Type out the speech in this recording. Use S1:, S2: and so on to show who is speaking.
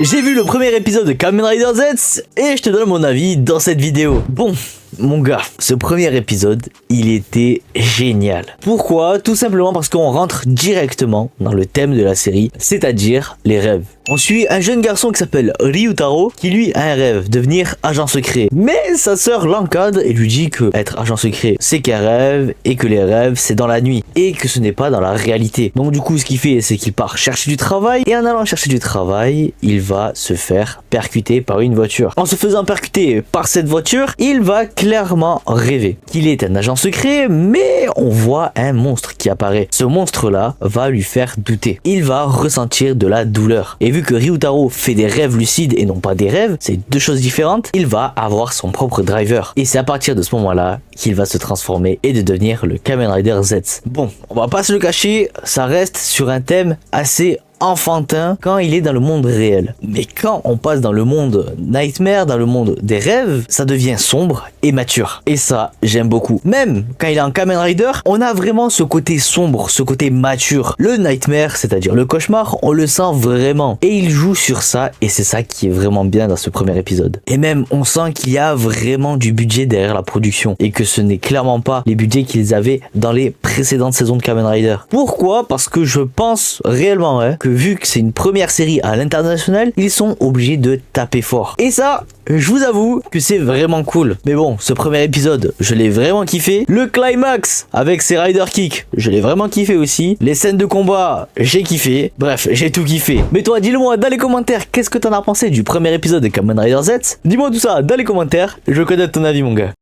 S1: J'ai vu le premier épisode de Kamen Rider Z et je te donne mon avis dans cette vidéo. Bon, mon gars, ce premier épisode, il était génial. Pourquoi? Tout simplement parce qu'on rentre directement dans le thème de la série, c'est-à-dire les rêves. On suit un jeune garçon qui s'appelle Ryutaro, qui lui a un rêve, devenir agent secret. Mais sa sœur l'encadre et lui dit que être agent secret, c'est qu'un rêve, et que les rêves, c'est dans la nuit, et que ce n'est pas dans la réalité. Donc du coup, ce qu'il fait, c'est qu'il part chercher du travail, et en allant chercher du travail, il va se faire percuter par une voiture. En se faisant percuter par cette voiture, il va clairement rêver qu'il est un agent secret, mais on voit un monstre qui apparaît. Ce monstre-là va lui faire douter. Il va ressentir de la douleur. Et vu que Ryutaro fait des rêves lucides et non pas des rêves, c'est deux choses différentes, il va avoir son propre driver. Et c'est à partir de ce moment-là qu'il va se transformer et de devenir le Kamen Rider Z. Bon, on va pas se le cacher, ça reste sur un thème assez enfantin quand il est dans le monde réel. Mais quand on passe dans le monde Nightmare, dans le monde des rêves, ça devient sombre et mature. Et ça, j'aime beaucoup. Même quand il est en Kamen Rider, on a vraiment ce côté sombre, ce côté mature. Le Nightmare, c'est-à-dire le cauchemar, on le sent vraiment. Et il joue sur ça, et c'est ça qui est vraiment bien dans ce premier épisode. Et même, on sent qu'il y a vraiment du budget derrière la production, et que ce n'est clairement pas les budgets qu'ils avaient dans les précédentes saisons de Kamen Rider. Pourquoi? Parce que je pense réellement que vu que c'est une première série à l'international, ils sont obligés de taper fort. Et ça, je vous avoue que c'est vraiment cool. Mais bon, ce premier épisode, je l'ai vraiment kiffé. Le climax avec ses rider kicks, je l'ai vraiment kiffé aussi. Les scènes de combat, j'ai kiffé. Bref, j'ai tout kiffé. Mais toi, dis-le-moi dans les commentaires, qu'est-ce que t'en as pensé du premier épisode de Kamen Rider Z? Dis-moi tout ça dans les commentaires, je connais ton avis, mon gars.